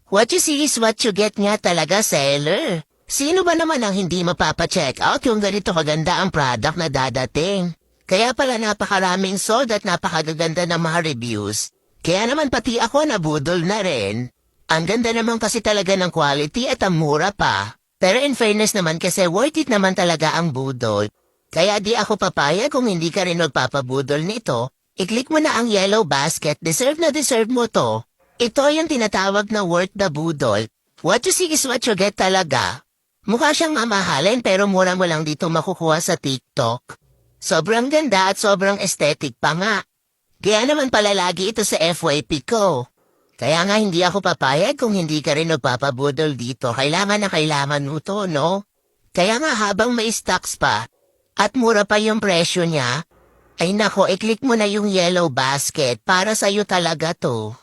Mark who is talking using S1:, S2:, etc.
S1: What you see is what you get nga talaga, seller. Sino ba naman ang hindi mapapacheck out kung ganito kaganda ang product na dadating? Kaya pala napakaraming sold at napakagaganda ng mga reviews. Kaya naman pati ako nabudol na rin. Ang ganda naman kasi talaga ng quality at ang mura pa. Pero in fairness naman kasi worth it naman talaga ang budol. Kaya di ako papayag kung hindi ka rin magpapabudol nito. I-click mo na ang yellow basket, deserve na deserve mo to. Ito yung tinatawag na worth the budol. What you see is what you get talaga. Mukha siyang mamahalin pero mura mo lang dito makukuha sa TikTok. Sobrang ganda at sobrang aesthetic pa nga. Kaya naman pala lagi ito sa FYP ko. Kaya nga hindi ako papayag kung hindi ka rin magpapabudol dito. Kailangan na kailangan mo to, no? Kaya nga habang may stocks pa at mura pa yung presyo niya, ay nako, i-click mo na yung yellow basket para sa'yo talaga to.